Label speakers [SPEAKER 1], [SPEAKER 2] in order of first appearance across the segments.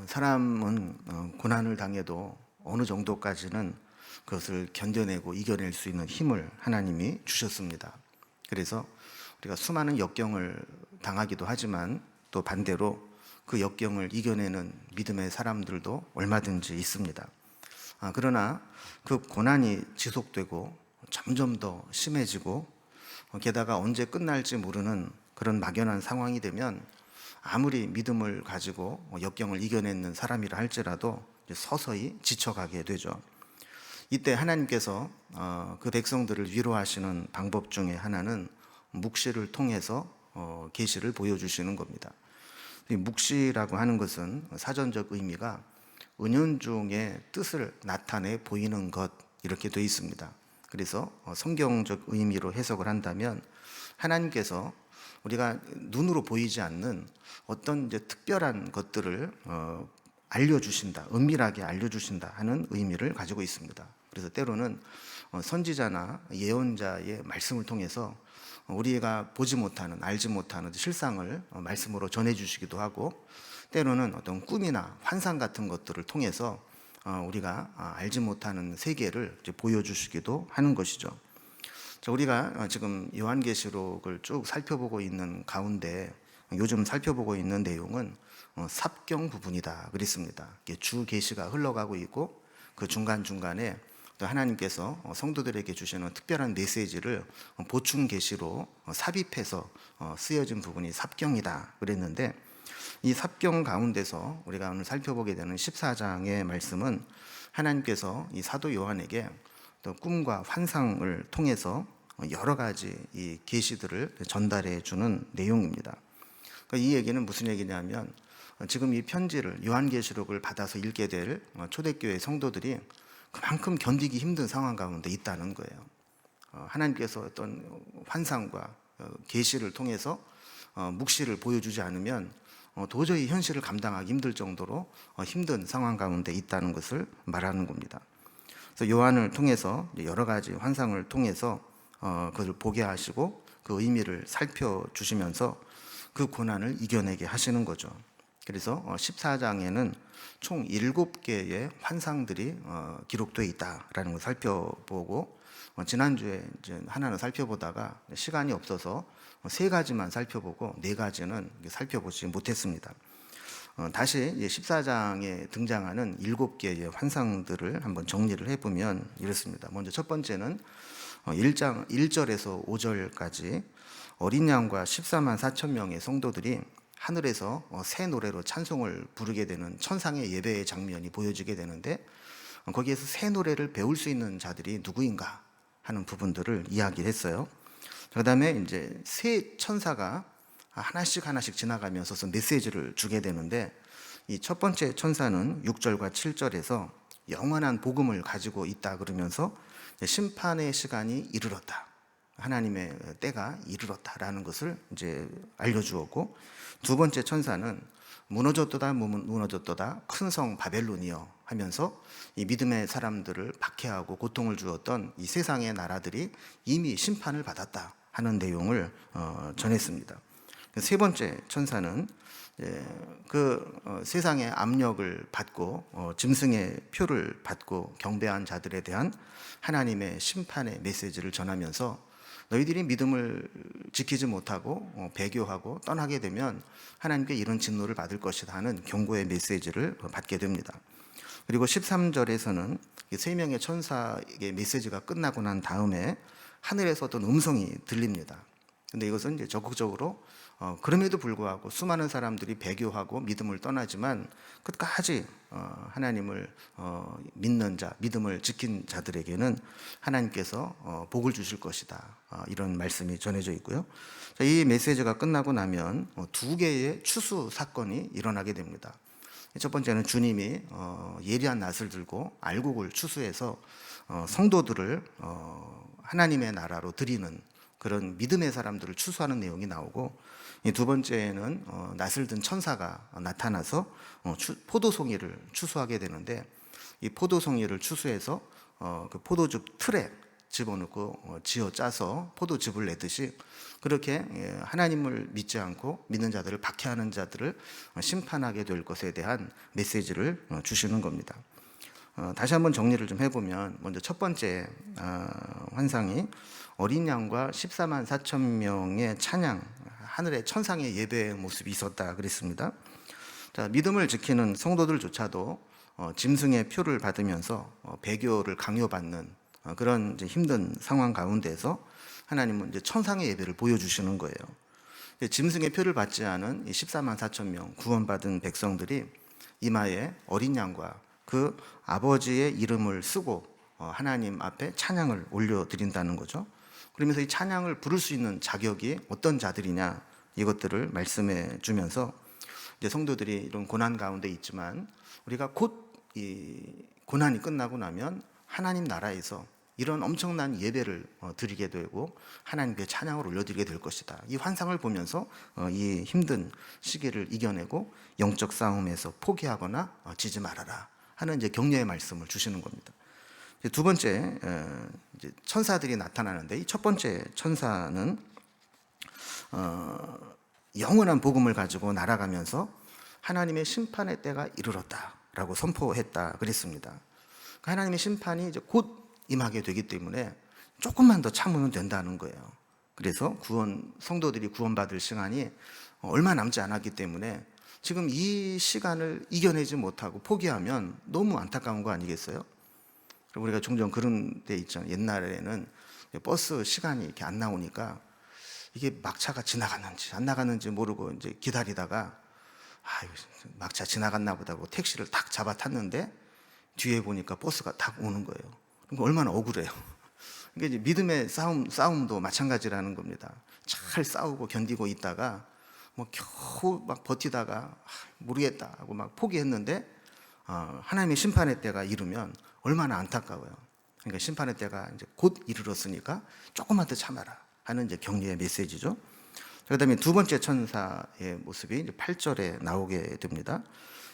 [SPEAKER 1] 사람은 고난을 당해도 어느 정도까지는 그것을 견뎌내고 이겨낼 수 있는 힘을 하나님이 주셨습니다. 그래서 우리가 수많은 역경을 당하기도 하지만 또 반대로 그 역경을 이겨내는 믿음의 사람들도 얼마든지 있습니다. 그러나 그 고난이 지속되고 점점 더 심해지고 게다가 언제 끝날지 모르는 그런 막연한 상황이 되면 아무리 믿음을 가지고 역경을 이겨내는 사람이라 할지라도 서서히 지쳐가게 되죠. 이때 하나님께서 그 백성들을 위로하시는 방법 중에 하나는 묵시를 통해서 계시를 보여주시는 겁니다. 이 묵시라고 하는 것은 사전적 의미가 은연중의 뜻을 나타내 보이는 것 이렇게 되어 있습니다. 그래서 성경적 의미로 해석을 한다면 하나님께서 우리가 눈으로 보이지 않는 어떤 특별한 것들을 알려주신다, 은밀하게 알려주신다 하는 의미를 가지고 있습니다. 그래서 때로는 선지자나 예언자의 말씀을 통해서 우리가 보지 못하는, 알지 못하는 실상을 말씀으로 전해주시기도 하고, 때로는 어떤 꿈이나 환상 같은 것들을 통해서 우리가 알지 못하는 세계를 보여주시기도 하는 것이죠. 우리가 지금 요한계시록을 쭉 살펴보고 있는 가운데 요즘 살펴보고 있는 내용은 삽경 부분이다 그랬습니다. 주 계시가 흘러가고 있고 그 중간중간에 또 하나님께서 성도들에게 주시는 특별한 메시지를 보충 계시로 삽입해서 쓰여진 부분이 삽경이다 그랬는데, 이 삽경 가운데서 우리가 오늘 살펴보게 되는 14장의 말씀은 하나님께서 이 사도 요한에게 또 꿈과 환상을 통해서 여러 가지 이 계시들을 전달해 주는 내용입니다. 이 얘기는 무슨 얘기냐면, 지금 이 편지를 요한계시록을 받아서 읽게 될 초대교회 성도들이 그만큼 견디기 힘든 상황 가운데 있다는 거예요. 하나님께서 어떤 환상과 계시를 통해서 묵시를 보여주지 않으면 도저히 현실을 감당하기 힘들 정도로 힘든 상황 가운데 있다는 것을 말하는 겁니다. 그래서 요한을 통해서 여러 가지 환상을 통해서 그것을 보게 하시고 그 의미를 살펴주시면서 그 고난을 이겨내게 하시는 거죠. 그래서 14장에는 총 7개의 환상들이 기록되어 있다라는 걸 살펴보고, 지난주에 이제 하나는 살펴보다가 시간이 없어서 3가지만 살펴보고 4가지는 살펴보지 못했습니다. 다시 14장에 등장하는 7개의 환상들을 한번 정리를 해보면 이렇습니다. 먼저 첫 번째는 1장 1절에서 5절까지 어린 양과 14만 4천 명의 성도들이 하늘에서 새 노래로 찬송을 부르게 되는 천상의 예배의 장면이 보여지게 되는데, 거기에서 새 노래를 배울 수 있는 자들이 누구인가 하는 부분들을 이야기를 했어요. 그 다음에 이제 새 천사가 하나씩 지나가면서 메시지를 주게 되는데, 이 첫 번째 천사는 6절과 7절에서 영원한 복음을 가지고 있다 그러면서 심판의 시간이 이르렀다, 하나님의 때가 이르렀다라는 것을 이제 알려주었고, 두 번째 천사는 무너졌도다 큰 성 바벨론이여 하면서 이 믿음의 사람들을 박해하고 고통을 주었던 이 세상의 나라들이 이미 심판을 받았다 하는 내용을 전했습니다. 세 번째 천사는 그 세상의 압력을 받고 짐승의 표를 받고 경배한 자들에 대한 하나님의 심판의 메시지를 전하면서 너희들이 믿음을 지키지 못하고 배교하고 떠나게 되면 하나님께 이런 진노를 받을 것이다 하는 경고의 메시지를 받게 됩니다. 그리고 13절에서는 3명의 천사의 메시지가 끝나고 난 다음에 하늘에서 어떤 음성이 들립니다. 근데 이것은 이제 적극적으로 그럼에도 불구하고 수많은 사람들이 배교하고 믿음을 떠나지만 끝까지 하나님을 믿는 자, 믿음을 지킨 자들에게는 하나님께서 복을 주실 것이다, 이런 말씀이 전해져 있고요. 이 메시지가 끝나고 나면 2개의 추수 사건이 일어나게 됩니다. 첫 번째는 주님이 예리한 낫을 들고 알곡을 추수해서 성도들을 하나님의 나라로 드리는 그런 믿음의 사람들을 추수하는 내용이 나오고, 이 두 번째는 낫을 든 천사가 나타나서 포도송이를 추수하게 되는데, 이 포도송이를 추수해서 그 포도즙 틀에 집어넣고 쥐어 짜서 포도즙을 내듯이 그렇게 하나님을 믿지 않고 믿는 자들을 박해하는 자들을 심판하게 될 것에 대한 메시지를 주시는 겁니다. 다시 한번 정리를 좀 해보면 먼저 첫 번째 환상이 어린 양과 14만 4천 명의 찬양, 하늘의 천상의 예배의 모습이 있었다 그랬습니다. 자, 믿음을 지키는 성도들조차도 짐승의 표를 받으면서 배교를 강요받는 그런 이제 힘든 상황 가운데서 하나님은 이제 천상의 예배를 보여주시는 거예요. 짐승의 표를 받지 않은 14만 4천 명 구원받은 백성들이 이마에 어린 양과 그 아버지의 이름을 쓰고 하나님 앞에 찬양을 올려드린다는 거죠. 그러면서 이 찬양을 부를 수 있는 자격이 어떤 자들이냐 이것들을 말씀해 주면서 이제 성도들이 이런 고난 가운데 있지만 우리가 곧 이 고난이 끝나고 나면 하나님 나라에서 이런 엄청난 예배를 드리게 되고 하나님께 찬양을 올려드리게 될 것이다. 이 환상을 보면서 이 힘든 시기를 이겨내고 영적 싸움에서 포기하거나 지지 말아라 하는 이제 격려의 말씀을 주시는 겁니다. 두 번째 이제 천사들이 나타나는데 이 첫 번째 천사는 영원한 복음을 가지고 날아가면서 하나님의 심판의 때가 이르렀다라고 선포했다 그랬습니다. 하나님의 심판이 이제 곧 임하게 되기 때문에 조금만 더 참으면 된다는 거예요. 그래서 성도들이 구원받을 시간이 얼마 남지 않았기 때문에 지금 이 시간을 이겨내지 못하고 포기하면 너무 안타까운 거 아니겠어요? 우리가 종종 그런 데 있잖아요. 옛날에는 버스 시간이 이렇게 안 나오니까 이게 막차가 지나갔는지 안 나갔는지 모르고 이제 기다리다가 막차 지나갔나 보다 하고 택시를 딱 잡아 탔는데 뒤에 보니까 버스가 딱 오는 거예요. 그러니까 얼마나 억울해요. 그러니까 이제 믿음의 싸움도 마찬가지라는 겁니다. 잘 싸우고 견디고 있다가 뭐 겨우 막 버티다가 모르겠다 하고 막 포기했는데 하나님의 심판의 때가 이르면 얼마나 안타까워요. 그러니까 심판의 때가 이제 곧 이르렀으니까 조금만 더 참아라 하는 이제 격려의 메시지죠. 그다음에 두 번째 천사의 모습이 이제 8절에 나오게 됩니다.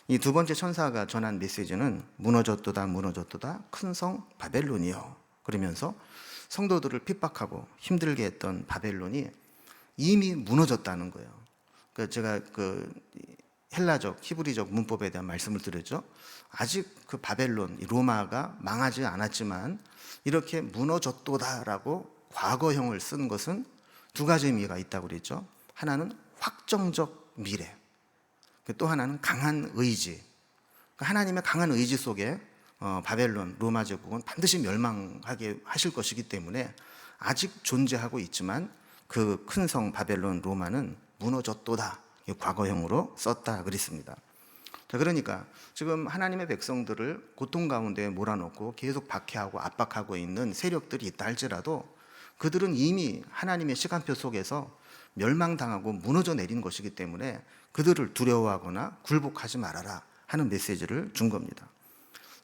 [SPEAKER 1] 이 두 번째 천사가 전한 메시지는 무너졌도다 무너졌도다 큰 성 바벨론이요. 그러면서 성도들을 핍박하고 힘들게 했던 바벨론이 이미 무너졌다는 거예요. 그러니까 제가 그 헬라적 히브리적 문법에 대한 말씀을 드렸죠. 아직 그 바벨론 로마가 망하지 않았지만 이렇게 무너졌도다라고 과거형을 쓴 것은 두 가지 의미가 있다고 그랬죠. 하나는 확정적 미래, 또 하나는 강한 의지. 하나님의 강한 의지 속에 바벨론 로마 제국은 반드시 멸망하게 하실 것이기 때문에 아직 존재하고 있지만 그 큰 성 바벨론 로마는 무너졌도다, 과거형으로 썼다 그랬습니다. 자, 그러니까 지금 하나님의 백성들을 고통 가운데 몰아넣고 계속 박해하고 압박하고 있는 세력들이 있다 할지라도 그들은 이미 하나님의 시간표 속에서 멸망당하고 무너져 내린 것이기 때문에 그들을 두려워하거나 굴복하지 말아라 하는 메시지를 준 겁니다.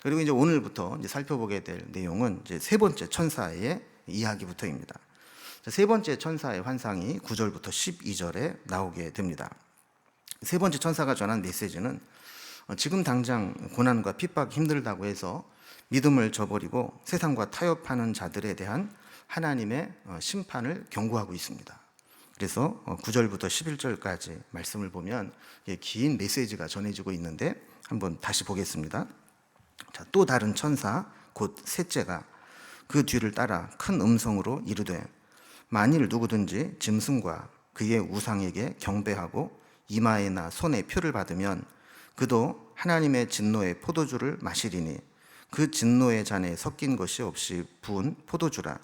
[SPEAKER 1] 그리고 이제 오늘부터 이제 살펴보게 될 내용은 이제 세 번째 천사의 이야기부터입니다. 세 번째 천사의 환상이 9절부터 12절에 나오게 됩니다. 세 번째 천사가 전한 메시지는 지금 당장 고난과 핍박이 힘들다고 해서 믿음을 저버리고 세상과 타협하는 자들에 대한 하나님의 심판을 경고하고 있습니다. 그래서 9절부터 11절까지 말씀을 보면 긴 메시지가 전해지고 있는데 한번 다시 보겠습니다. 자, 또 다른 천사 곧 셋째가 그 뒤를 따라 큰 음성으로 이르되 만일 누구든지 짐승과 그의 우상에게 경배하고 이마에나 손에 표를 받으면 그도 하나님의 진노의 포도주를 마시리니 그 진노의 잔에 섞인 것이 없이 부은 포도주라.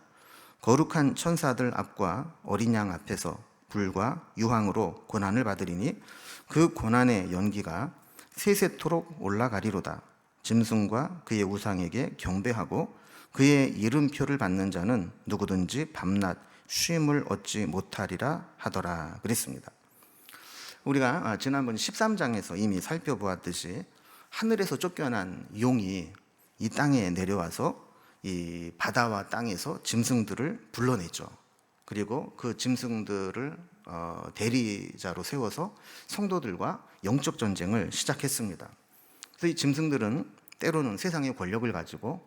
[SPEAKER 1] 거룩한 천사들 앞과 어린 양 앞에서 불과 유황으로 고난을 받으리니 그 고난의 연기가 세세토록 올라가리로다. 짐승과 그의 우상에게 경배하고 그의 이름표를 받는 자는 누구든지 밤낮 쉼을 얻지 못하리라 하더라 그랬습니다. 우리가 지난번 13장에서 이미 살펴보았듯이 하늘에서 쫓겨난 용이 이 땅에 내려와서 이 바다와 땅에서 짐승들을 불러냈죠. 그리고 그 짐승들을 대리자로 세워서 성도들과 영적 전쟁을 시작했습니다. 그래서 이 짐승들은 때로는 세상의 권력을 가지고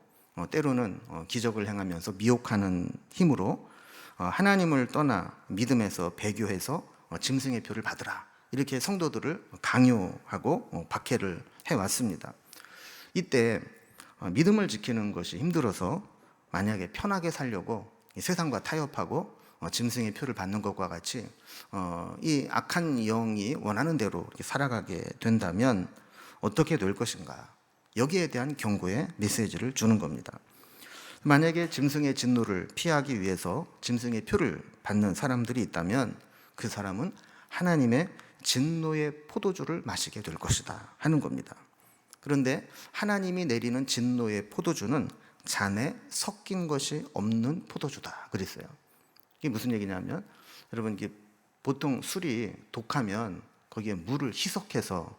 [SPEAKER 1] 때로는 기적을 행하면서 미혹하는 힘으로 하나님을 떠나 믿음에서 배교해서 짐승의 표를 받으라, 이렇게 성도들을 강요하고 박해를 해왔습니다. 이때 믿음을 지키는 것이 힘들어서 만약에 편하게 살려고 세상과 타협하고 짐승의 표를 받는 것과 같이 이 악한 영이 원하는 대로 이렇게 살아가게 된다면 어떻게 될 것인가, 여기에 대한 경고의 메시지를 주는 겁니다. 만약에 짐승의 진노를 피하기 위해서 짐승의 표를 받는 사람들이 있다면 그 사람은 하나님의 진노의 포도주를 마시게 될 것이다 하는 겁니다. 그런데 하나님이 내리는 진노의 포도주는 잔에 섞인 것이 없는 포도주다 그랬어요. 이게 무슨 얘기냐면, 여러분, 이게 보통 술이 독하면 거기에 물을 희석해서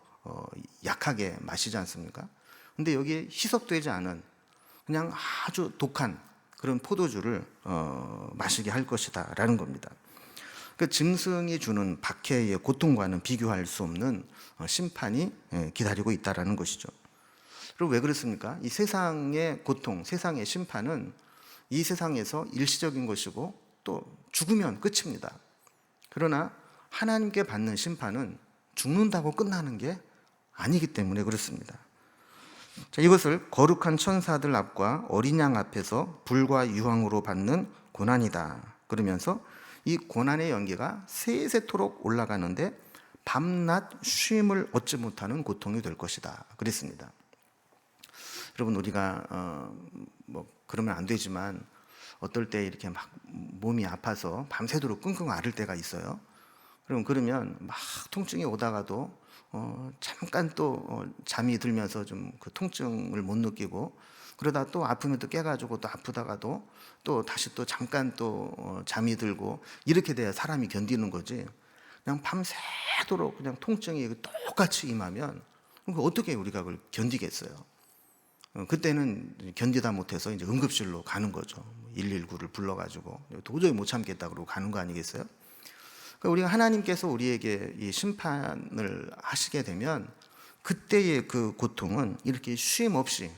[SPEAKER 1] 약하게 마시지 않습니까? 근데 여기에 희석되지 않은 그냥 아주 독한 그런 포도주를 마시게 할 것이다 라는 겁니다. 그 짐승이 주는 박해의 고통과는 비교할 수 없는 심판이 기다리고 있다라는 것이죠. 그리고 왜 그렇습니까? 이 세상의 고통, 세상의 심판은 이 세상에서 일시적인 것이고 또 죽으면 끝입니다. 그러나 하나님께 받는 심판은 죽는다고 끝나는 게 아니기 때문에 그렇습니다. 자, 이것을 거룩한 천사들 앞과 어린 양 앞에서 불과 유황으로 받는 고난이다 그러면서 이 고난의 연기가 세세토록 올라가는데 밤낮 쉼을 얻지 못하는 고통이 될 것이다 그랬습니다. 여러분, 우리가 그러면 안 되지만 어떨 때 이렇게 막 몸이 아파서 밤새도록 끙끙 앓을 때가 있어요. 그러면 막 통증이 오다가도 잠깐 또 잠이 들면서 좀 그 통증을 못 느끼고, 그러다 또 아프면 또 깨가지고 또 아프다가도 또 다시 또 잠깐 또 잠이 들고, 이렇게 돼야 사람이 견디는 거지. 그냥 밤새도록 그냥 통증이 똑같이 임하면 어떻게 우리가 그걸 견디겠어요? 그때는 견디다 못해서 이제 응급실로 가는 거죠. 119를 불러가지고 도저히 못 참겠다 그러고 가는 거 아니겠어요? 그러니까 우리가 하나님께서 우리에게 이 심판을 하시게 되면 그때의 그 고통은 이렇게 쉼 없이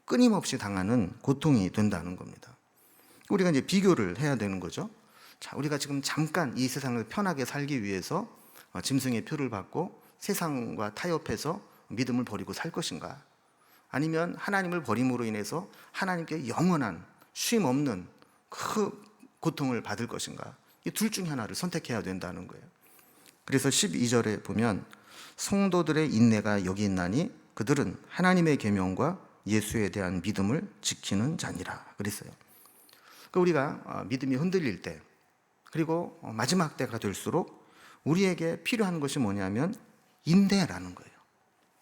[SPEAKER 1] 끊임없이 당하는 고통이 된다는 겁니다. 우리가 이제 비교를 해야 되는 거죠. 자, 우리가 지금 잠깐 이 세상을 편하게 살기 위해서 짐승의 표를 받고 세상과 타협해서 믿음을 버리고 살 것인가? 아니면 하나님을 버림으로 인해서 하나님께 영원한 쉼 없는 그 고통을 받을 것인가? 이 둘 중에 하나를 선택해야 된다는 거예요. 그래서 12절에 보면 성도들의 인내가 여기 있나니 그들은 하나님의 계명과 예수에 대한 믿음을 지키는 자니라 그랬어요. 그러니까 우리가 믿음이 흔들릴 때, 그리고 마지막 때가 될수록 우리에게 필요한 것이 뭐냐면 인내라는 거예요.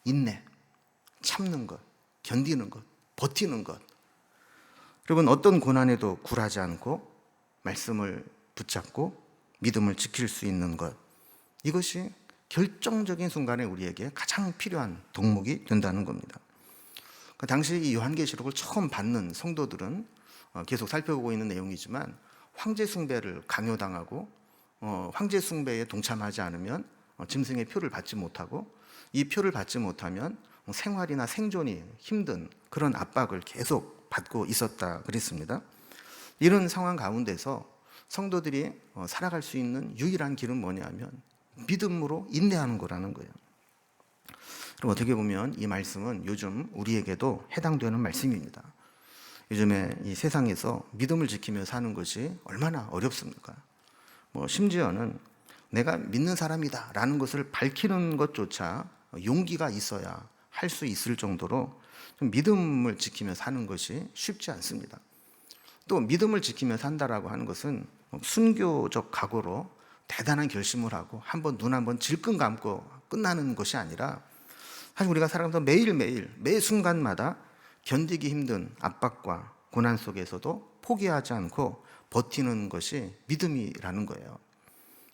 [SPEAKER 1] 인내, 참는 것, 견디는 것, 버티는 것. 여러분, 어떤 고난에도 굴하지 않고 말씀을 붙잡고 믿음을 지킬 수 있는 것, 이것이 결정적인 순간에 우리에게 가장 필요한 덕목이 된다는 겁니다. 그 당시 이 요한계시록을 처음 받는 성도들은 계속 살펴보고 있는 내용이지만 황제 숭배를 강요당하고 황제 숭배에 동참하지 않으면 짐승의 표를 받지 못하고, 이 표를 받지 못하면 생활이나 생존이 힘든 그런 압박을 계속 받고 있었다 그랬습니다. 이런 상황 가운데서 성도들이 살아갈 수 있는 유일한 길은 뭐냐면 믿음으로 인내하는 거라는 거예요. 그럼 어떻게 보면 이 말씀은 요즘 우리에게도 해당되는 말씀입니다. 요즘에 이 세상에서 믿음을 지키며 사는 것이 얼마나 어렵습니까? 심지어는 내가 믿는 사람이다 라는 것을 밝히는 것조차 용기가 있어야 할 수 있을 정도로 좀 믿음을 지키며 사는 것이 쉽지 않습니다. 또 믿음을 지키며 산다라고 하는 것은 순교적 각오로 대단한 결심을 하고 한번 눈 한번 질끈 감고 끝나는 것이 아니라, 사실 우리가 살아가면서 매일매일 매 순간마다 견디기 힘든 압박과 고난 속에서도 포기하지 않고 버티는 것이 믿음이라는 거예요.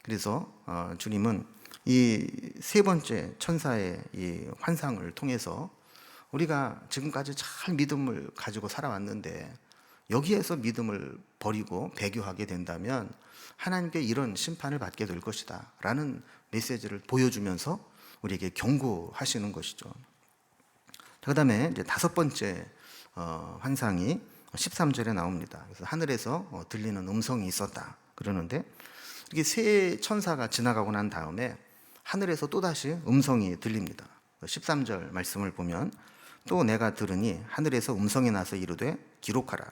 [SPEAKER 1] 그래서 주님은 이 세 번째 천사의 이 환상을 통해서 우리가 지금까지 잘 믿음을 가지고 살아왔는데 여기에서 믿음을 버리고 배교하게 된다면 하나님께 이런 심판을 받게 될 것이다 라는 메시지를 보여주면서 우리에게 경고하시는 것이죠. 그 다음에 이제 다섯 번째 환상이 13절에 나옵니다. 그래서 하늘에서 들리는 음성이 있었다 그러는데, 이렇게 세 천사가 지나가고 난 다음에 하늘에서 또다시 음성이 들립니다. 13절 말씀을 보면, 또 내가 들으니 하늘에서 음성이 나서 이르되 기록하라.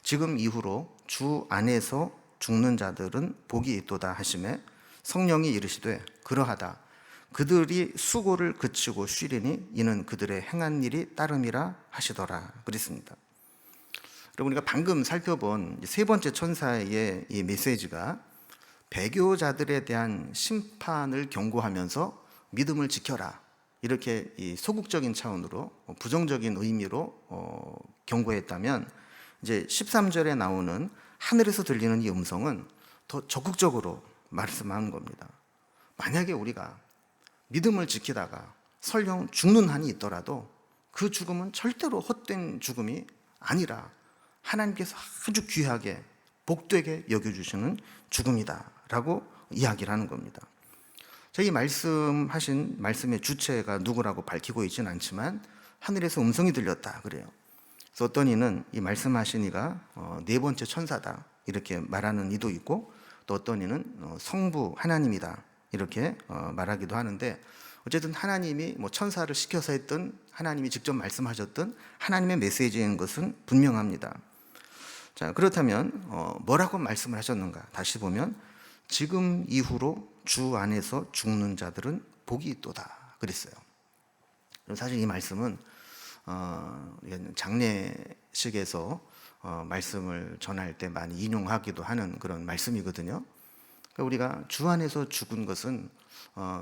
[SPEAKER 1] 지금 이후로 주 안에서 죽는 자들은 복이 있도다 하시매, 성령이 이르시되 그러하다. 그들이 수고를 그치고 쉬리니 이는 그들의 행한 일이 따름이라 하시더라 그랬습니다. 여러분, 우리가 방금 살펴본 세 번째 천사의 이 메시지가 배교자들에 대한 심판을 경고하면서 믿음을 지켜라, 이렇게 이 소극적인 차원으로, 부정적인 의미로 경고했다면, 이제 13절에 나오는 하늘에서 들리는 이 음성은 더 적극적으로 말씀하는 겁니다. 만약에 우리가 믿음을 지키다가 설령 죽는 한이 있더라도 그 죽음은 절대로 헛된 죽음이 아니라 하나님께서 아주 귀하게 복되게 여겨주시는 죽음이다 라고 이야기를 하는 겁니다. 이 말씀하신 말씀의 주체가 누구라고 밝히고 있지는 않지만 하늘에서 음성이 들렸다 그래요. 그래서 어떤 이는 이 말씀하신 이가 네 번째 천사다 이렇게 말하는 이도 있고, 또 어떤 이는 성부 하나님이다 이렇게 말하기도 하는데, 어쨌든 하나님이 천사를 시켜서 했던, 하나님이 직접 말씀하셨던 하나님의 메시지인 것은 분명합니다. 자, 그렇다면 뭐라고 말씀을 하셨는가? 다시 보면 지금 이후로 주 안에서 죽는 자들은 복이 있도다 그랬어요. 사실 이 말씀은 장례식에서 말씀을 전할 때 많이 인용하기도 하는 그런 말씀이거든요. 그러니까 우리가 주 안에서 죽은 것은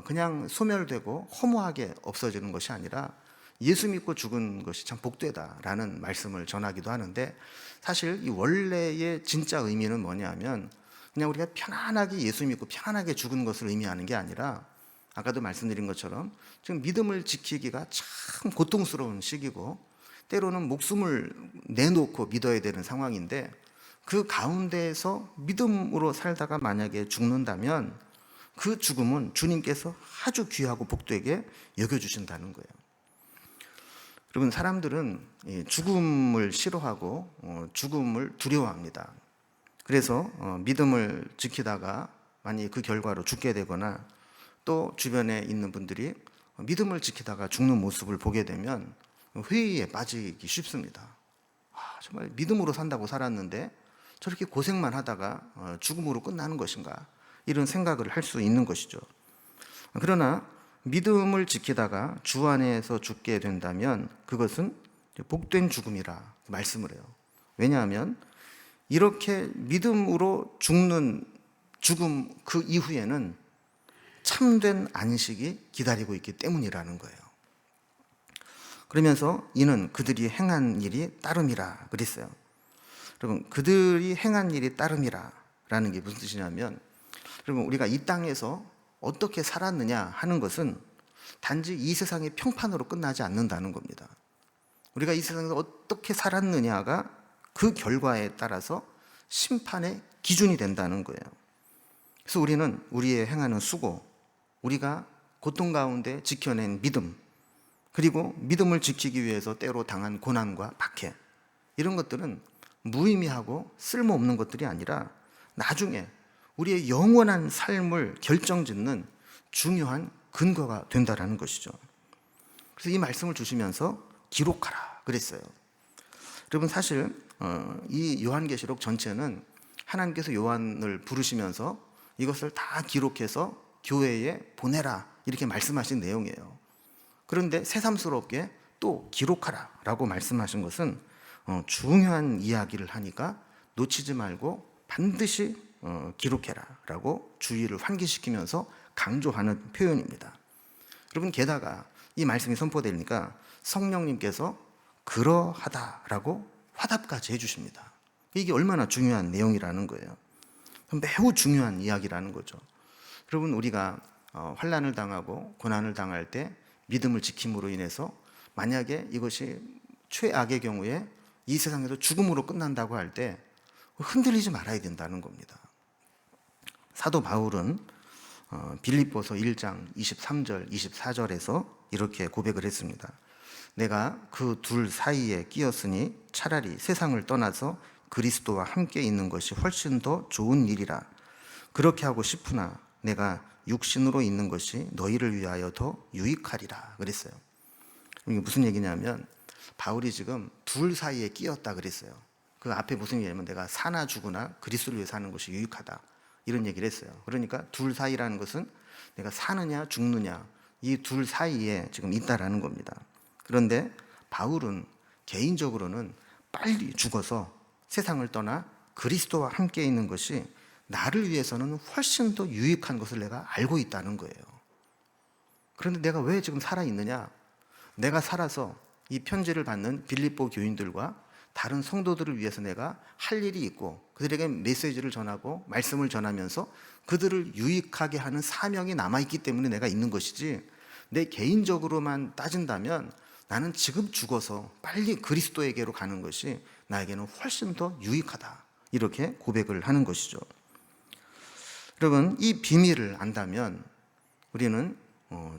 [SPEAKER 1] 그냥 소멸되고 허무하게 없어지는 것이 아니라 예수 믿고 죽은 것이 참 복되다라는 말씀을 전하기도 하는데, 사실 이 원래의 진짜 의미는 뭐냐면 그냥 우리가 편안하게 예수 믿고 편안하게 죽은 것을 의미하는 게 아니라, 아까도 말씀드린 것처럼 지금 믿음을 지키기가 참 고통스러운 시기고 때로는 목숨을 내놓고 믿어야 되는 상황인데, 그 가운데에서 믿음으로 살다가 만약에 죽는다면 그 죽음은 주님께서 아주 귀하고 복되게 여겨주신다는 거예요. 여러분, 사람들은 죽음을 싫어하고 죽음을 두려워합니다. 그래서 믿음을 지키다가 만약에 그 결과로 죽게 되거나, 또 주변에 있는 분들이 믿음을 지키다가 죽는 모습을 보게 되면 회의에 빠지기 쉽습니다. 정말 믿음으로 산다고 살았는데 저렇게 고생만 하다가 죽음으로 끝나는 것인가, 이런 생각을 할 수 있는 것이죠. 그러나 믿음을 지키다가 주 안에서 죽게 된다면 그것은 복된 죽음이라 말씀을 해요. 왜냐하면 이렇게 믿음으로 죽는 죽음 그 이후에는 참된 안식이 기다리고 있기 때문이라는 거예요. 그러면서 이는 그들이 행한 일이 따름이라 그랬어요. 여러분, 그들이 행한 일이 따름이라 라는 게 무슨 뜻이냐면, 여러분, 우리가 이 땅에서 어떻게 살았느냐 하는 것은 단지 이 세상의 평판으로 끝나지 않는다는 겁니다. 우리가 이 세상에서 어떻게 살았느냐가 그 결과에 따라서 심판의 기준이 된다는 거예요. 그래서 우리는 우리의 행하는 수고, 우리가 고통 가운데 지켜낸 믿음, 그리고 믿음을 지키기 위해서 때로 당한 고난과 박해, 이런 것들은 무의미하고 쓸모없는 것들이 아니라 나중에 우리의 영원한 삶을 결정짓는 중요한 근거가 된다는 것이죠. 그래서 이 말씀을 주시면서 기록하라 그랬어요. 여러분, 사실 이 요한계시록 전체는 하나님께서 요한을 부르시면서 이것을 다 기록해서 교회에 보내라 이렇게 말씀하신 내용이에요. 그런데 새삼스럽게 또 기록하라 라고 말씀하신 것은 중요한 이야기를 하니까 놓치지 말고 반드시 기록해라 라고 주의를 환기시키면서 강조하는 표현입니다. 여러분, 게다가 이 말씀이 선포되니까 성령님께서 그러하다라고 화답까지 해주십니다. 이게 얼마나 중요한 내용이라는 거예요. 매우 중요한 이야기라는 거죠. 여러분, 우리가 환난을 당하고 고난을 당할 때 믿음을 지킴으로 인해서 만약에 이것이 최악의 경우에 이 세상에서 죽음으로 끝난다고 할 때 흔들리지 말아야 된다는 겁니다. 사도 바울은 빌립보서 1장 23절 24절에서 이렇게 고백을 했습니다. 내가 그 둘 사이에 끼었으니 차라리 세상을 떠나서 그리스도와 함께 있는 것이 훨씬 더 좋은 일이라. 그렇게 하고 싶으나 내가 육신으로 있는 것이 너희를 위하여 더 유익하리라 그랬어요. 이게 무슨 얘기냐면 바울이 지금 둘 사이에 끼었다 그랬어요. 그 앞에 무슨 얘기냐면 내가 사나 죽으나 그리스도를 위해 사는 것이 유익하다 이런 얘기를 했어요. 그러니까 둘 사이라는 것은 내가 사느냐 죽느냐 이 둘 사이에 지금 있다라는 겁니다. 그런데 바울은 개인적으로는 빨리 죽어서 세상을 떠나 그리스도와 함께 있는 것이 나를 위해서는 훨씬 더 유익한 것을 내가 알고 있다는 거예요. 그런데 내가 왜 지금 살아있느냐? 내가 살아서 이 편지를 받는 빌립보 교인들과 다른 성도들을 위해서 내가 할 일이 있고 그들에게 메시지를 전하고 말씀을 전하면서 그들을 유익하게 하는 사명이 남아있기 때문에 내가 있는 것이지, 내 개인적으로만 따진다면 나는 지금 죽어서 빨리 그리스도에게로 가는 것이 나에게는 훨씬 더 유익하다, 이렇게 고백을 하는 것이죠. 여러분, 이 비밀을 안다면 우리는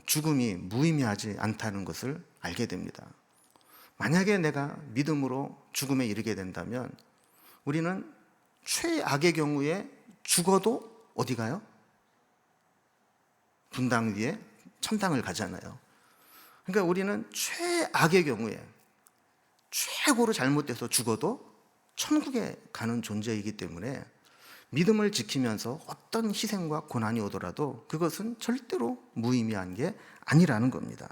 [SPEAKER 1] 죽음이 무의미하지 않다는 것을 알게 됩니다. 만약에 내가 믿음으로 죽음에 이르게 된다면 우리는 최악의 경우에 죽어도 어디 가요? 분당 위에 천당을 가잖아요. 그러니까 우리는 최악의 경우에 최고로 잘못돼서 죽어도 천국에 가는 존재이기 때문에 믿음을 지키면서 어떤 희생과 고난이 오더라도 그것은 절대로 무의미한 게 아니라는 겁니다.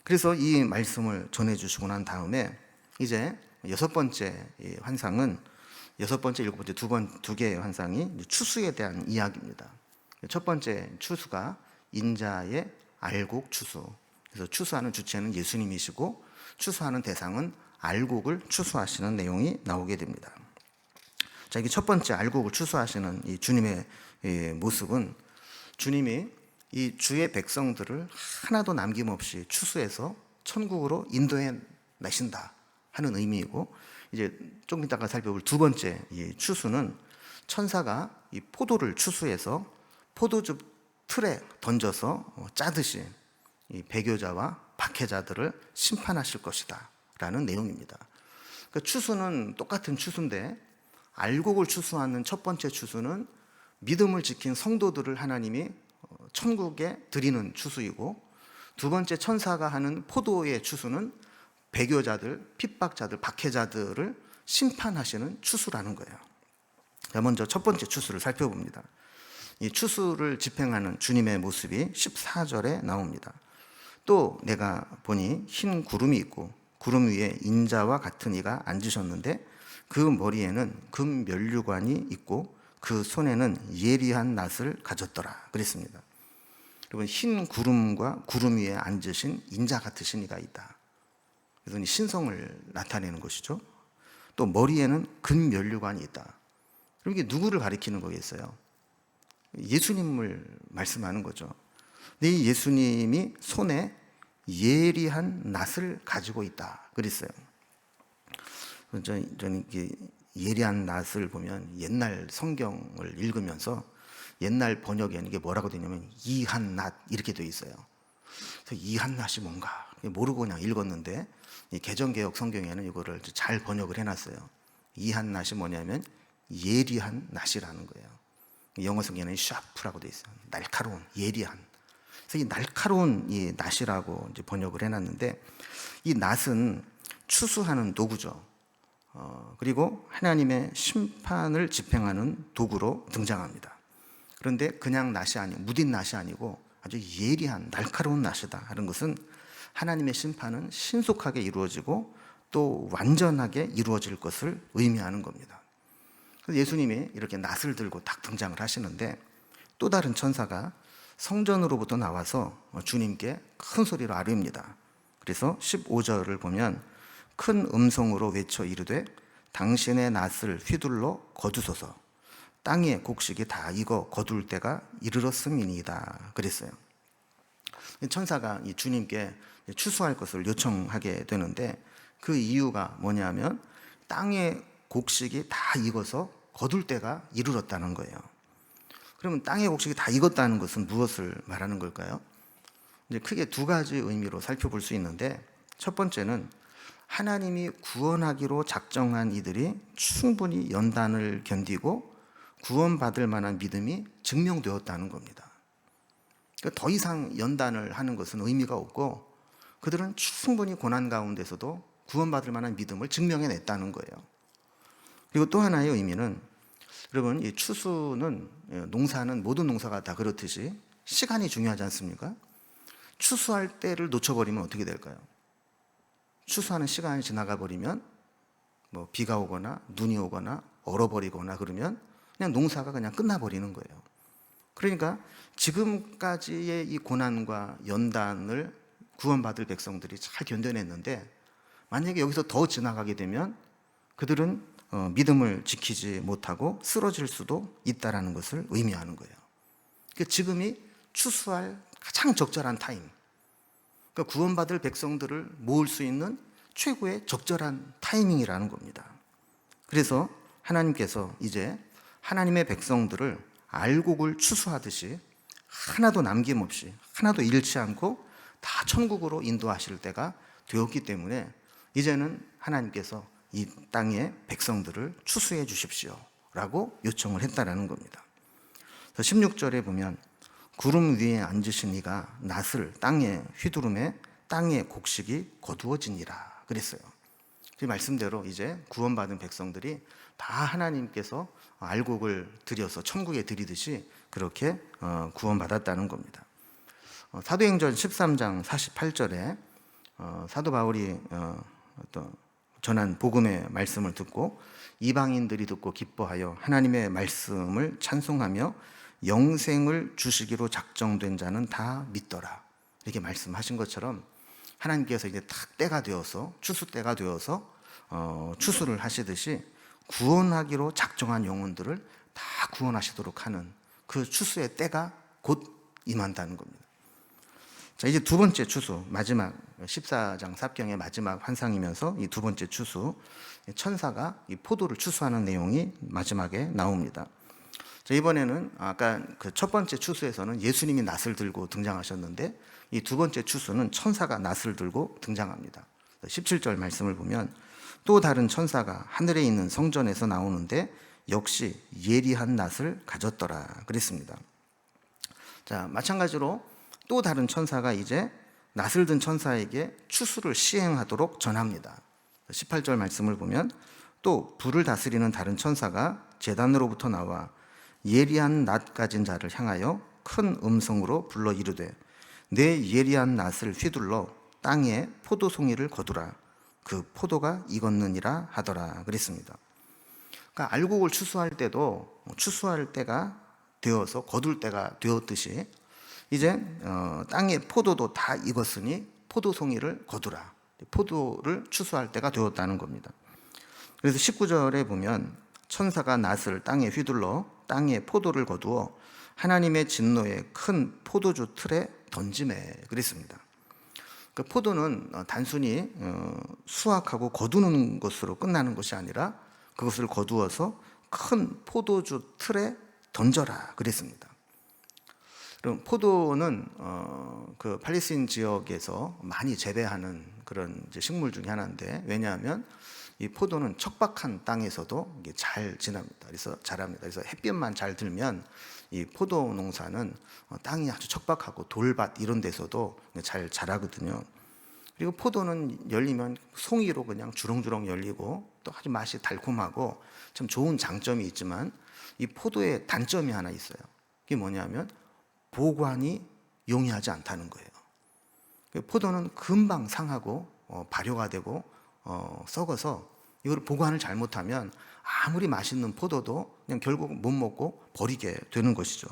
[SPEAKER 1] 그래서 이 말씀을 전해주시고 난 다음에 이제 여섯 번째 환상은, 여섯 번째, 일곱 번째 두 개의 환상이 추수에 대한 이야기입니다. 첫 번째 추수가 인자의 알곡 추수. 그래서 추수하는 주체는 예수님이시고 추수하는 대상은 알곡을 추수하시는 내용이 나오게 됩니다. 자, 이게 첫 번째 알곡을 추수하시는 이 주님의 모습은, 주님이 이 주의 백성들을 하나도 남김없이 추수해서 천국으로 인도해 내신다 하는 의미이고, 이제 좀 이따가 살펴볼 두 번째 이 추수는 천사가 이 포도를 추수해서 포도주 틀에 던져서 짜듯이 이 배교자와 박해자들을 심판하실 것이다 라는 내용입니다. 그러니까 추수는 똑같은 추수인데 알곡을 추수하는 첫 번째 추수는 믿음을 지킨 성도들을 하나님이 천국에 드리는 추수이고, 두 번째 천사가 하는 포도의 추수는 배교자들, 핍박자들, 박해자들을 심판하시는 추수라는 거예요. 먼저 첫 번째 추수를 살펴봅니다. 이 추수를 집행하는 주님의 모습이 14절에 나옵니다. 또 내가 보니 흰 구름이 있고 구름 위에 인자와 같은 이가 앉으셨는데 그 머리에는 금 면류관이 있고 그 손에는 예리한 낫을 가졌더라 그랬습니다. 여러분, 흰 구름과 구름 위에 앉으신 인자 같으신 이가 있다. 그래서 신성을 나타내는 것이죠. 또 머리에는 금 면류관이 있다. 그럼 이게 누구를 가리키는 거겠어요? 예수님을 말씀하는 거죠. 근데 이 예수님이 손에 예리한 낫을 가지고 있다 그랬어요. 저는 예리한 낫을 보면 옛날 성경을 읽으면서 옛날 번역에는 이게 뭐라고 되냐면 이한 낫 이렇게 되어 있어요. 그래서 이한 낫이 뭔가 모르고 그냥 읽었는데 이 개정개혁 성경에는 이거를 잘 번역을 해놨어요. 이한 낫이 뭐냐면 예리한 낫이라는 거예요. 영어 성경에는 샤프라고 되어 있어요. 날카로운, 예리한. 그래서 이 날카로운 이 낫이라고 이제 번역을 해놨는데, 이 낫은 추수하는 도구죠. 그리고 하나님의 심판을 집행하는 도구로 등장합니다. 그런데 그냥 낫이 아니고, 무딘 낫이 아니고 아주 예리한 날카로운 낫이다 하는 것은 하나님의 심판은 신속하게 이루어지고 또 완전하게 이루어질 것을 의미하는 겁니다. 그래서 예수님이 이렇게 낫을 들고 딱 등장을 하시는데, 또 다른 천사가 성전으로부터 나와서 주님께 큰 소리로 아뢰입니다. 그래서 15절을 보면 큰 음성으로 외쳐 이르되 당신의 낫을 휘둘러 거두소서, 땅의 곡식이 다 익어 거둘 때가 이르렀음이니이다 그랬어요. 천사가 이 주님께 추수할 것을 요청하게 되는데, 그 이유가 뭐냐면 땅의 곡식이 다 익어서 거둘 때가 이르렀다는 거예요. 그러면 땅의 곡식이 다 익었다는 것은 무엇을 말하는 걸까요? 이제 크게 두 가지 의미로 살펴볼 수 있는데, 첫 번째는 하나님이 구원하기로 작정한 이들이 충분히 연단을 견디고 구원받을 만한 믿음이 증명되었다는 겁니다. 그러니까 더 이상 연단을 하는 것은 의미가 없고 그들은 충분히 고난 가운데서도 구원받을 만한 믿음을 증명해냈다는 거예요. 그리고 또 하나의 의미는, 여러분, 이 추수는, 농사는 모든 농사가 다 그렇듯이 시간이 중요하지 않습니까? 추수할 때를 놓쳐버리면 어떻게 될까요? 추수하는 시간이 지나가 버리면 뭐 비가 오거나 눈이 오거나 얼어버리거나 그러면 그냥 농사가 그냥 끝나버리는 거예요. 그러니까 지금까지의 이 고난과 연단을 구원받을 백성들이 잘 견뎌냈는데, 만약에 여기서 더 지나가게 되면 그들은 믿음을 지키지 못하고 쓰러질 수도 있다는 것을 의미하는 거예요. 그러니까 지금이 추수할 가장 적절한 타임, 그러니까 구원받을 백성들을 모을 수 있는 최고의 적절한 타이밍이라는 겁니다. 그래서 하나님께서 이제 하나님의 백성들을 알곡을 추수하듯이 하나도 남김없이, 하나도 잃지 않고 다 천국으로 인도하실 때가 되었기 때문에 이제는 하나님께서 이 땅의 백성들을 추수해 주십시오 라고 요청을 했다라는 겁니다. 16절에 보면 구름 위에 앉으신 이가 낫을 땅에 휘두르매 땅의 곡식이 거두어지니라 그랬어요. 그 말씀대로 이제 구원받은 백성들이 다 하나님께서 알곡을 들여서 천국에 드리듯이 그렇게 구원받았다는 겁니다. 사도행전 13장 48절에 사도 바울이 전한 복음의 말씀을 듣고 이방인들이 듣고 기뻐하여 하나님의 말씀을 찬송하며 영생을 주시기로 작정된 자는 다 믿더라, 이렇게 말씀하신 것처럼 하나님께서 이제 딱 때가 되어서, 추수 때가 되어서 추수를 하시듯이 구원하기로 작정한 영혼들을 다 구원하시도록 하는 그 추수의 때가 곧 임한다는 겁니다. 자, 이제 두 번째 추수, 마지막 14장 삽경의 마지막 환상이면서 이 두 번째 추수, 천사가 이 포도를 추수하는 내용이 마지막에 나옵니다. 자, 이번에는 아까 그 첫 번째 추수에서는 예수님이 낫을 들고 등장하셨는데 이 두 번째 추수는 천사가 낫을 들고 등장합니다. 17절 말씀을 보면 또 다른 천사가 하늘에 있는 성전에서 나오는데 역시 예리한 낫을 가졌더라 그랬습니다. 자, 마찬가지로 또 다른 천사가 이제 낫을 든 천사에게 추수를 시행하도록 전합니다. 18절 말씀을 보면 또 불을 다스리는 다른 천사가 제단으로부터 나와 예리한 낫 가진 자를 향하여 큰 음성으로 불러 이르되 내 예리한 낫을 휘둘러 땅에 포도송이를 거두라, 그 포도가 익었느니라 하더라 그랬습니다. 그러니까 알곡을 추수할 때도 추수할 때가 되어서 거둘 때가 되었듯이 이제 땅의 포도도 다 익었으니 포도송이를 거두라, 포도를 추수할 때가 되었다는 겁니다. 그래서 19절에 보면 천사가 낫을 땅에 휘둘러 땅에 포도를 거두어 하나님의 진노의 큰 포도주 틀에 던지매 그랬습니다. 그 포도는 단순히 수확하고 거두는 것으로 끝나는 것이 아니라 그것을 거두어서 큰 포도주 틀에 던져라 그랬습니다. 그럼 포도는 그 팔레스타인 지역에서 많이 재배하는 그런 이제 식물 중에 하나인데, 왜냐하면 이 포도는 척박한 땅에서도 이게 잘 지납니다. 그래서 자랍니다. 그래서 햇볕만 잘 들면 이 포도 농사는 땅이 아주 척박하고 돌밭 이런 데서도 잘 자라거든요. 그리고 포도는 열리면 송이로 그냥 주렁주렁 열리고 또 아주 맛이 달콤하고 참 좋은 장점이 있지만 이 포도의 단점이 하나 있어요. 그게 뭐냐면 보관이 용이하지 않다는 거예요. 포도는 금방 상하고 발효가 되고 썩어서 이걸 보관을 잘못하면 아무리 맛있는 포도도 그냥 결국 못 먹고 버리게 되는 것이죠.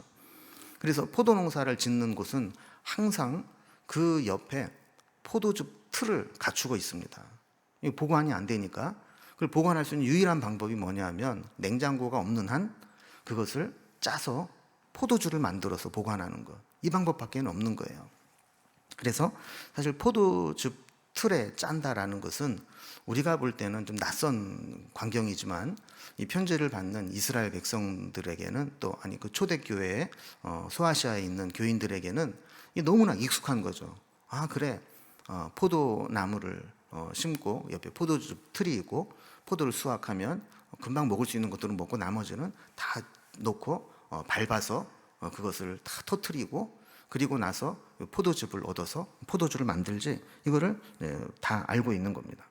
[SPEAKER 1] 그래서 포도 농사를 짓는 곳은 항상 그 옆에 포도주 틀을 갖추고 있습니다. 보관이 안 되니까 그걸 보관할 수 있는 유일한 방법이 뭐냐면 냉장고가 없는 한 그것을 짜서 포도주를 만들어서 보관하는 것, 이 방법밖에 없는 거예요. 그래서 사실 포도주 틀에 짠다라는 것은 우리가 볼 때는 좀 낯선 광경이지만 이 편지를 받는 이스라엘 백성들에게는 또 아니 그 초대교회에 소아시아에 있는 교인들에게는 이게 너무나 익숙한 거죠. 아 그래, 포도나무를 심고 옆에 포도주 틀이 있고 포도를 수확하면 금방 먹을 수 있는 것들은 먹고 나머지는 다 놓고 밟아서 그것을 다 터뜨리고 그리고 나서 포도즙을 얻어서 포도주를 만들지, 이거를 다 알고 있는 겁니다.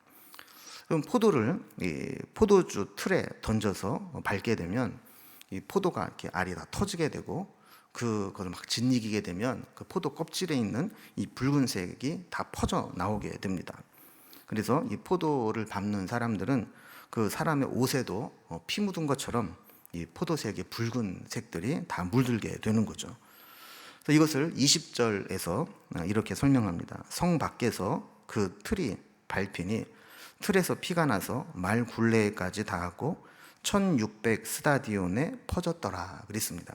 [SPEAKER 1] 그럼 포도를 이 포도주 틀에 던져서 밟게 되면 이 포도가 이렇게 알이 다 터지게 되고 그걸 막 짓이기게 되면 그 포도 껍질에 있는 이 붉은색이 다 퍼져 나오게 됩니다. 그래서 이 포도를 밟는 사람들은 그 사람의 옷에도 피 묻은 것처럼 이 포도색의 붉은 색들이 다 물들게 되는 거죠. 그래서 이것을 20절에서 이렇게 설명합니다. 성 밖에서 그 틀이 밟히니 틀에서 피가 나서 말 굴레까지 닿았고 1600 스타디온에 퍼졌더라 그랬습니다.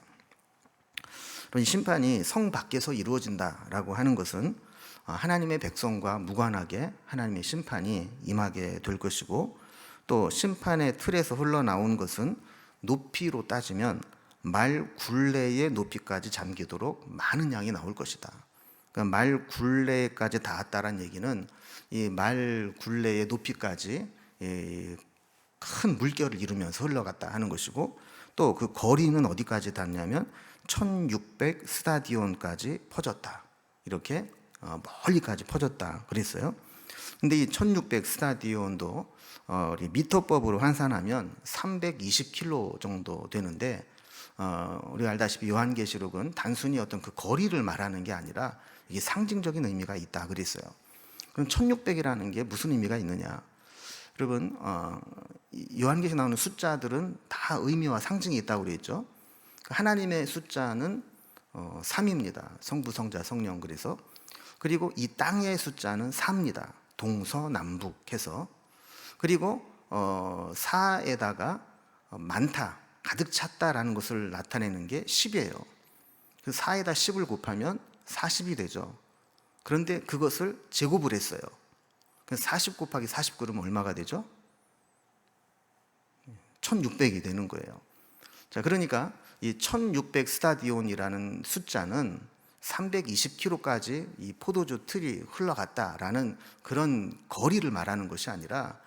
[SPEAKER 1] 이 심판이 성 밖에서 이루어진다라고 하는 것은 하나님의 백성과 무관하게 하나님의 심판이 임하게 될 것이고, 또 심판의 틀에서 흘러나온 것은 높이로 따지면 말 굴레의 높이까지 잠기도록 많은 양이 나올 것이다. 그러니까 말 굴레까지 닿았다는 얘기는 이 말 굴레의 높이까지 큰 물결을 이루면서 흘러갔다 하는 것이고, 또 그 거리는 어디까지 닿냐면 1600 스타디온까지 퍼졌다. 이렇게 멀리까지 퍼졌다 그랬어요. 근데 이 1600 스타디온도 미터법으로 환산하면 320km 정도 되는데, 우리가 알다시피 요한계시록은 단순히 어떤 그 거리를 말하는 게 아니라 이게 상징적인 의미가 있다 그랬어요. 그럼 1600이라는 게 무슨 의미가 있느냐? 여러분, 요한계시록에 나오는 숫자들은 다 의미와 상징이 있다고 그랬죠. 하나님의 숫자는 3입니다. 성부, 성자, 성령. 그래서 그리고 이 땅의 숫자는 4입니다. 동서남북해서. 그리고 4에다가 많다, 가득 찼다라는 것을 나타내는 게 10이에요. 그 4에다 10을 곱하면 40이 되죠. 그런데 그것을 제곱을 했어요. 40 곱하기 40 그러면 얼마가 되죠? 1600이 되는 거예요. 자, 그러니까 이 1600 스타디온이라는 숫자는 320km까지 이 포도주 틀이 흘러갔다라는 그런 거리를 말하는 것이 아니라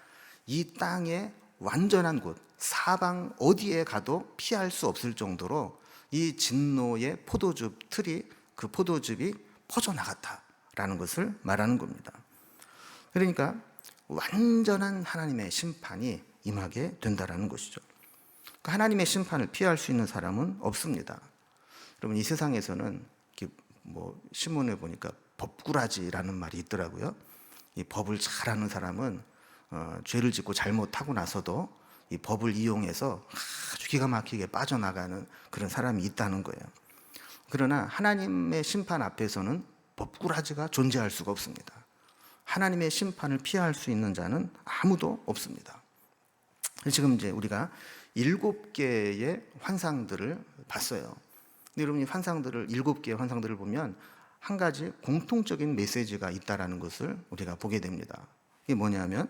[SPEAKER 1] 이 땅의 완전한 곳, 사방 어디에 가도 피할 수 없을 정도로 이 진노의 포도즙 틀이, 그 포도즙이 퍼져나갔다라는 것을 말하는 겁니다. 그러니까 완전한 하나님의 심판이 임하게 된다라는 것이죠. 하나님의 심판을 피할 수 있는 사람은 없습니다. 여러분, 이 세상에서는 신문에 보니까 법꾸라지라는 말이 있더라고요. 이 법을 잘 아는 사람은 죄를 짓고 잘못하고 나서도 이 법을 이용해서 아주 기가 막히게 빠져나가는 그런 사람이 있다는 거예요. 그러나 하나님의 심판 앞에서는 법꾸라지가 존재할 수가 없습니다. 하나님의 심판을 피할 수 있는 자는 아무도 없습니다. 지금 이제 우리가 7개의 환상들을 봤어요. 근데 여러분이 환상들을 7개의 환상들을 보면 한 가지 공통적인 메시지가 있다라는 것을 우리가 보게 됩니다. 이게 뭐냐면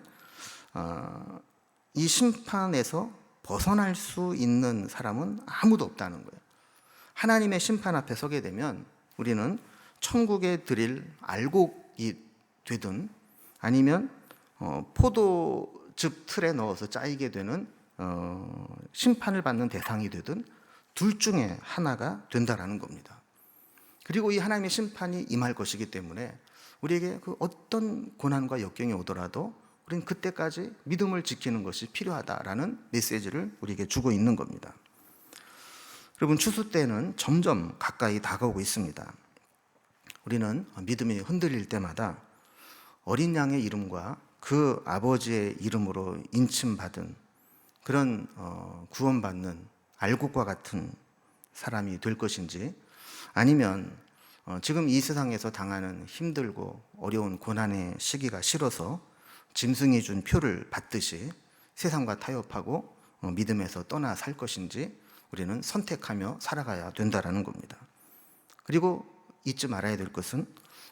[SPEAKER 1] 이 심판에서 벗어날 수 있는 사람은 아무도 없다는 거예요. 하나님의 심판 앞에 서게 되면 우리는 천국에 들일 알곡이 되든 아니면 포도즙 틀에 넣어서 짜이게 되는 심판을 받는 대상이 되든 둘 중에 하나가 된다라는 겁니다. 그리고 이 하나님의 심판이 임할 것이기 때문에 우리에게 그 어떤 고난과 역경이 오더라도 우리는 그때까지 믿음을 지키는 것이 필요하다라는 메시지를 우리에게 주고 있는 겁니다. 여러분, 추수 때는 점점 가까이 다가오고 있습니다. 우리는 믿음이 흔들릴 때마다 어린 양의 이름과 그 아버지의 이름으로 인침받은 그런 구원받는 알곡과 같은 사람이 될 것인지, 아니면 지금 이 세상에서 당하는 힘들고 어려운 고난의 시기가 싫어서 짐승이 준 표를 받듯이 세상과 타협하고 믿음에서 떠나 살 것인지 우리는 선택하며 살아가야 된다라는 겁니다. 그리고 잊지 말아야 될 것은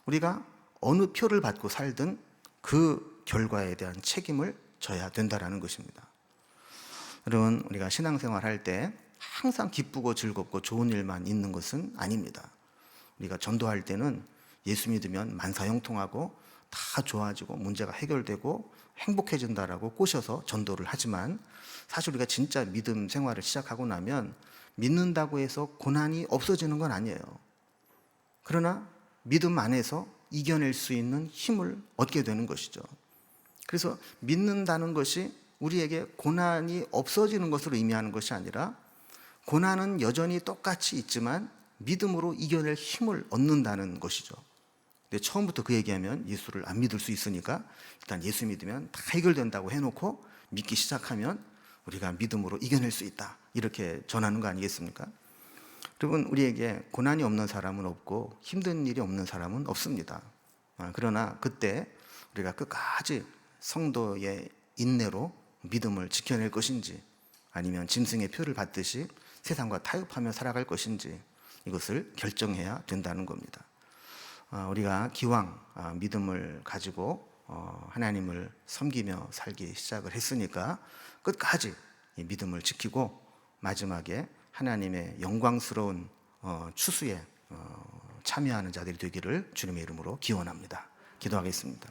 [SPEAKER 1] 우리가 어느 표를 받고 살든 그 결과에 대한 책임을 져야 된다라는 것입니다. 여러분, 우리가 신앙생활 할 때 항상 기쁘고 즐겁고 좋은 일만 있는 것은 아닙니다. 우리가 전도할 때는 예수 믿으면 만사형통하고 다 좋아지고 문제가 해결되고 행복해진다라고 꼬셔서 전도를 하지만, 사실 우리가 진짜 믿음 생활을 시작하고 나면 믿는다고 해서 고난이 없어지는 건 아니에요. 그러나 믿음 안에서 이겨낼 수 있는 힘을 얻게 되는 것이죠. 그래서 믿는다는 것이 우리에게 고난이 없어지는 것으로 의미하는 것이 아니라, 고난은 여전히 똑같이 있지만 믿음으로 이겨낼 힘을 얻는다는 것이죠. 근데 처음부터 그 얘기하면 예수를 안 믿을 수 있으니까 일단 예수 믿으면 다 해결된다고 해놓고 믿기 시작하면 우리가 믿음으로 이겨낼 수 있다, 이렇게 전하는 거 아니겠습니까? 여러분, 우리에게 고난이 없는 사람은 없고 힘든 일이 없는 사람은 없습니다. 그러나 그때 우리가 끝까지 성도의 인내로 믿음을 지켜낼 것인지, 아니면 짐승의 표를 받듯이 세상과 타협하며 살아갈 것인지, 이것을 결정해야 된다는 겁니다. 우리가 기왕 믿음을 가지고 하나님을 섬기며 살기 시작을 했으니까 끝까지 이 믿음을 지키고 마지막에 하나님의 영광스러운 추수에 참여하는 자들이 되기를 주님의 이름으로 기원합니다. 기도하겠습니다.